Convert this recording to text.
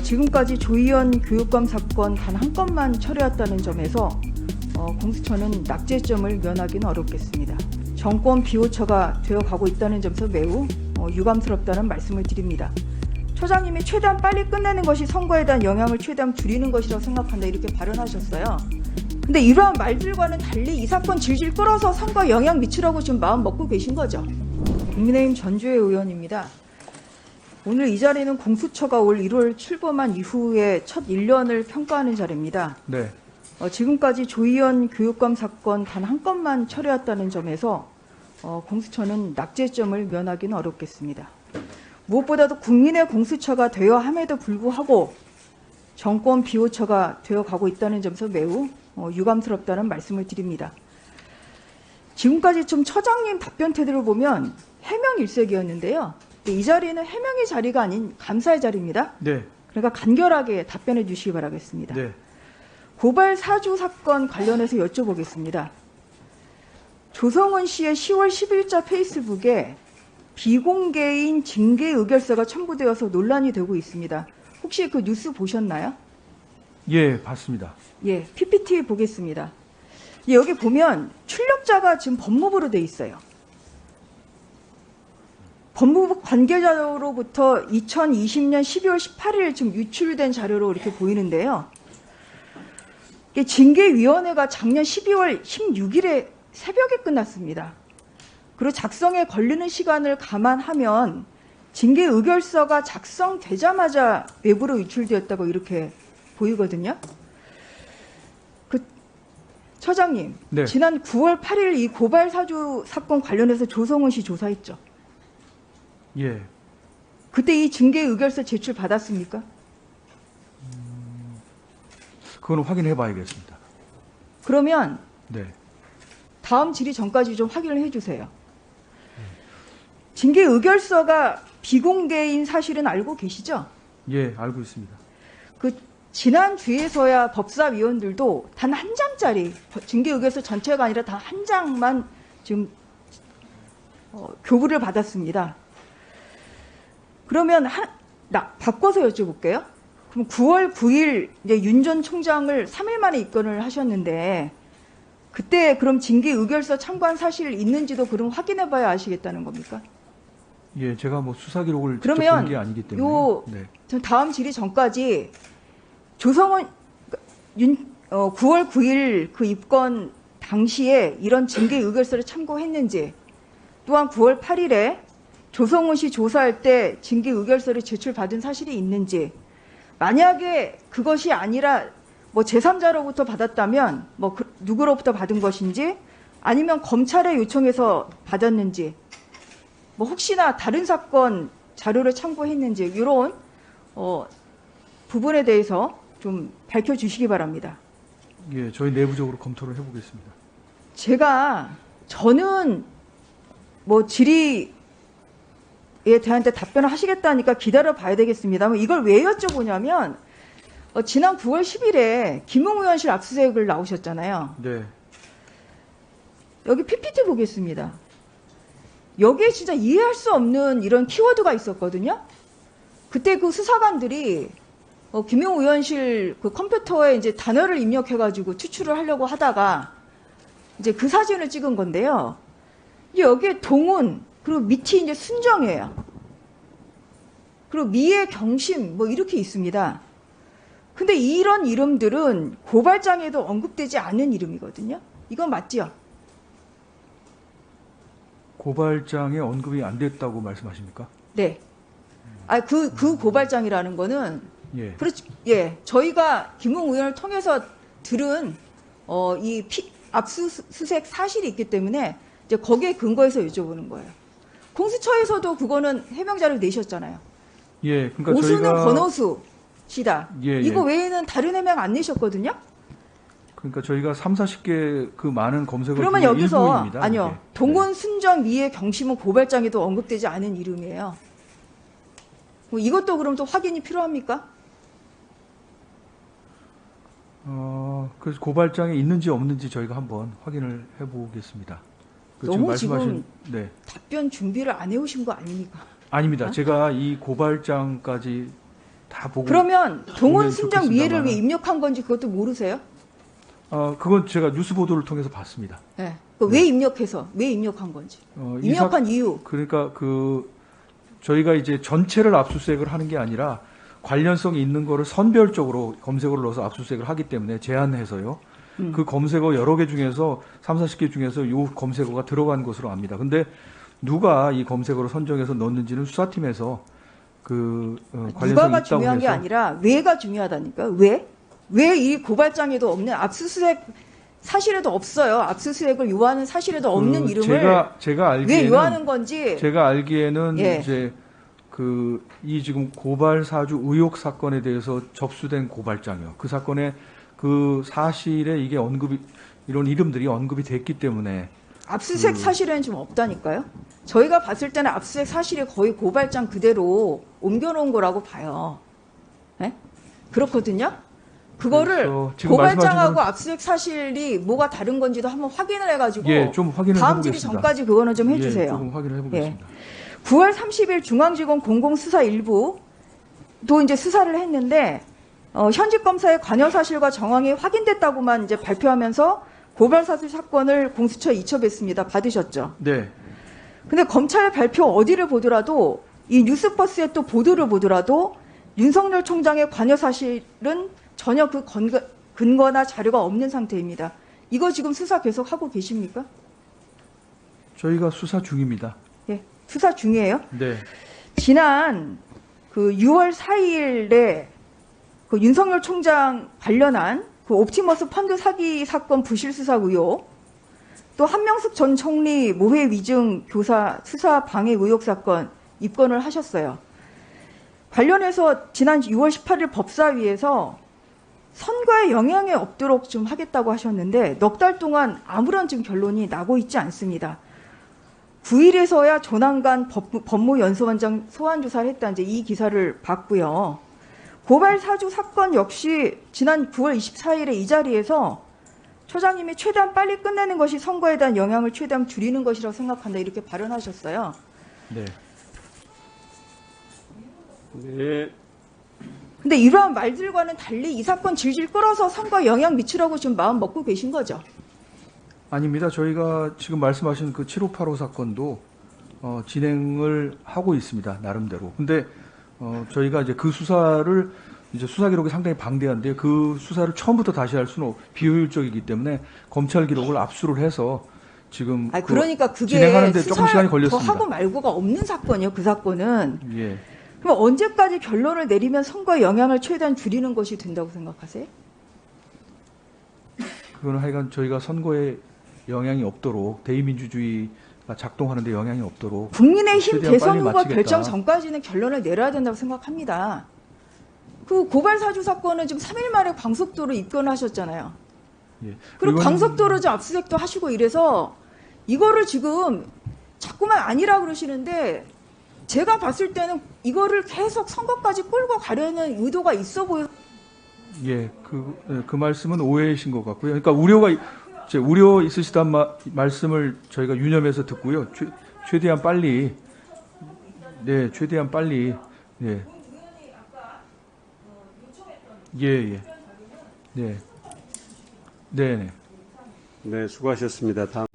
지금까지 조희연 교육감 사건 단 한 건만 처리했다는 점에서 공수처는 낙제점을 면하기는 어렵겠습니다. 정권 비호처가 되어가고 있다는 점에서 매우 유감스럽다는 말씀을 드립니다. 처장님이 최대한 빨리 끝내는 것이 선거에 대한 영향을 최대한 줄이는 것이라고 생각한다 이렇게 발언하셨어요. 근데 이러한 말들과는 달리 이 사건 질질 끌어서 선거에 영향 미치라고 지금 마음 먹고 계신 거죠. 국민의힘 전주의 의원입니다. 오늘 이 자리는 공수처가 올 1월 출범한 이후에 첫 1년을 평가하는 자리입니다. 네. 지금까지 조희연 교육감 사건 단 한 건만 처리했다는 점에서 공수처는 낙제점을 면하기는 어렵겠습니다. 무엇보다도 국민의 공수처가 되어 함에도 불구하고 정권 비호처가 되어가고 있다는 점에서 매우 유감스럽다는 말씀을 드립니다. 지금까지 좀 처장님 답변 태도를 보면 해명일색이었는데요. 이 자리는 해명의 자리가 아닌 감사의 자리입니다. 네. 그러니까 간결하게 답변해 주시기 바라겠습니다. 네. 고발 사주 사건 관련해서 여쭤보겠습니다. 조성은 씨의 10월 10일자 페이스북에 비공개인 징계 의결서가 첨부되어서 논란이 되고 있습니다. 혹시 그 뉴스 보셨나요? 예, 봤습니다. 예, PPT 보겠습니다. 여기 보면 출력자가 지금 법무부로 돼 있어요. 법무부 관계자로부터 2020년 12월 18일 지금 유출된 자료로 이렇게 보이는데요. 이게 징계위원회가 작년 12월 16일에 새벽에 끝났습니다. 그리고 작성에 걸리는 시간을 감안하면 징계 의결서가 작성되자마자 외부로 유출되었다고 이렇게 보이거든요. 처장님, 네. 지난 9월 8일 이 고발 사주 사건 관련해서 조성은 씨 조사했죠? 예. 그때 이 징계 의결서 제출 받았습니까? 그건 확인해 봐야겠습니다. 그러면 네. 다음 질의 전까지 좀 확인을 해주세요. 징계 의결서가 비공개인 사실은 알고 계시죠? 예, 알고 있습니다. 그 지난 주에서야 법사위원들도 단 한 장짜리 징계 의결서 전체가 아니라 단 한 장만 지금 교부를 받았습니다. 그러면 바꿔서 여쭤볼게요. 그럼 9월 9일 이제 윤 전 총장을 3일 만에 입건을 하셨는데 그때 그럼 징계 의결서 참고한 사실 있는지도 그럼 확인해봐야 아시겠다는 겁니까? 예, 제가 뭐 수사 기록을 직접 그러면 본 게 아니기 때문에. 요 네. 다음 질의 전까지 조성은 9월 9일 그 입건 당시에 이런 징계 의결서를 참고했는지 또한 9월 8일에 조성은 씨 조사할 때 징계 의결서를 제출받은 사실이 있는지 만약에 그것이 아니라 뭐 제3자로부터 받았다면 뭐 누구로부터 받은 것인지 아니면 검찰에 요청해서 받았는지 뭐 혹시나 다른 사건 자료를 참고했는지 이런 부분에 대해서 좀 밝혀주시기 바랍니다. 예, 저희 내부적으로 검토를 해보겠습니다. 저는 뭐 질의에 대한 답변을 하시겠다니까 기다려 봐야 되겠습니다만 이걸 왜 여쭤보냐면 지난 9월 10일에 김웅 의원실 압수수색을 나오셨잖아요. 네. 여기 PPT 보겠습니다. 여기에 진짜 이해할 수 없는 이런 키워드가 있었거든요. 그때 그 수사관들이 김웅 의원실 그 컴퓨터에 이제 단어를 입력해가지고 추출을 하려고 하다가 이제 그 사진을 찍은 건데요. 여기에 동훈 그리고 밑이 이제 순정이에요. 그리고 미의 경심 뭐 이렇게 있습니다. 근데 이런 이름들은 고발장에도 언급되지 않은 이름이거든요. 이건 맞지요? 고발장에 언급이 안 됐다고 말씀하십니까? 네. 그 고발장이라는 거는 예. 그렇죠. 예. 저희가 김웅 의원을 통해서 들은 압수수색 사실이 있기 때문에 이제 거기에 근거해서 여쭤보는 거예요. 공수처에서도 그거는 해명자를 내셨잖아요. 예. 그러니까 오수는 저희가 권오수 씨다. 예, 이거 예. 외에는 다른 해명 안 내셨거든요. 그러니까 저희가 3, 40개 그 많은 검색어 그러면 중에 여기서 일부입니다. 아니요. 이게. 동원, 순정, 미의 경심은 고발장에도 언급되지 않은 이름이에요. 뭐 이것도 그럼 또 확인이 필요합니까? 그래서 고발장에 있는지 없는지 저희가 한번 확인을 해보겠습니다. 너무 지금 네. 답변 준비를 안 해오신 거 아닙니까? 아닙니다. 제가 이 고발장까지 다 보고. 그러면 동원 보면 순장 위해를 왜 좋겠습니다만은. 입력한 건지 그것도 모르세요? 그건 제가 뉴스 보도를 통해서 봤습니다. 네. 왜 입력해서 왜 입력한 건지 이 입력한 이유. 그러니까 저희가 이제 전체를 압수수색을 하는 게 아니라 관련성이 있는 거를 선별적으로 검색어를 넣어서 압수수색을 하기 때문에 제한해서요. 그 검색어 여러 개 중에서 3, 40개 중에서 요 검색어가 들어간 것으로 압니다. 근데 누가 이 검색어를 선정해서 넣는지는 수사팀에서 관련성이 누가가 있다고 중요한 게 해서 아니라 왜가 중요하다니까. 왜 이 고발장에도 없는 압수수색 사실에도 없어요. 압수수색을 요하는 사실에도 없는 이름을 제가 왜 알기에는 요하는 건지. 제가 알기에는 예. 이제 이 지금 고발 사주 의혹 사건에 대해서 접수된 고발장이요. 그 사건에 그 사실에 이게 이런 이름들이 언급이 됐기 때문에 압수수색 사실에는 좀 없다니까요. 저희가 봤을 때는 압수수색 사실이 거의 고발장 그대로 옮겨놓은 거라고 봐요. 네? 그렇거든요. 그거를 그래서 지금 고발장하고 말씀하신 압수수색 사실이 뭐가 다른 건지도 한번 확인을 해가지고 예, 좀 확인을 다음 질의 해보겠습니다. 전까지 그거는 좀 해주세요. 예, 조금 확인을 해보겠습니다. 9월 30일 중앙지검 공공수사 일부도 이제 수사를 했는데 현직 검사의 관여 사실과 정황이 확인됐다고만 이제 발표하면서 고발 사실 사건을 공수처에 이첩했습니다. 받으셨죠? 네, 근데 검찰 발표 어디를 보더라도 이 뉴스버스의 또 보도를 보더라도 윤석열 총장의 관여 사실은 전혀 그 근거나 자료가 없는 상태입니다. 이거 지금 수사 계속 하고 계십니까? 저희가 수사 중입니다. 예, 수사 중이에요. 네, 지난 6월 4일에 윤석열 총장 관련한 옵티머스 펀드 사기 사건 부실 수사 의혹, 또 한명숙 전 총리 모해 위증 교사 수사 방해 의혹 사건 입건을 하셨어요. 관련해서 지난 6월 18일 법사위에서 선거에 영향이 없도록 좀 하겠다고 하셨는데 넉 달 동안 아무런 지금 결론이 나고 있지 않습니다. 9일에서야 조남관 법무연수원장 소환조사를 했다. 이제 이 기사를 봤고요. 고발 사주 사건 역시 지난 9월 24일에 이 자리에서 처장님이 최대한 빨리 끝내는 것이 선거에 대한 영향을 최대한 줄이는 것이라고 생각한다. 이렇게 발언하셨어요. 네. 네. 근데 이러한 말들과는 달리 이 사건 질질 끌어서 선거에 영향 미치려고 지금 마음 먹고 계신 거죠. 아닙니다. 저희가 지금 말씀하신 그 7585 사건도 진행을 하고 있습니다. 나름대로. 근데 저희가 이제 그 수사를 이제 수사 기록이 상당히 방대한데 그 수사를 처음부터 다시 할 수는 비효율적이기 때문에 검찰 기록을 압수를 해서 지금 그러니까 그게 진행하는데 조금 시간이 더 걸렸습니다. 하고 말고가 없는 사건이요. 그 사건은. 예. 그럼 언제까지 결론을 내리면 선거에 영향을 최대한 줄이는 것이 된다고 생각하세요? 그거는 하여간 저희가 선거에 영향이 없도록 대의민주주의가 작동하는데 영향이 없도록 국민의힘 최대한 대선 빨리 후보 마치겠다. 결정 전까지는 결론을 내려야 된다고 생각합니다. 그 고발 사주 사건은 지금 3일 만에 광속도로 입건하셨잖아요. 예. 그리고 이거는 광속도로 좀 압수수색도 하시고 이래서 이거를 지금 자꾸만 아니라 그러시는데 제가 봤을 때는 이거를 계속 선거까지 끌고 가려는 의도가 있어 보여요. 예, 그 말씀은 오해이신 것 같고요. 그러니까 우려 있으시단 말씀을 저희가 유념해서 듣고요. 최대한 빨리, 네, 최대한 빨리, 예, 예, 네, 네, 네. 네, 수고하셨습니다. 다음.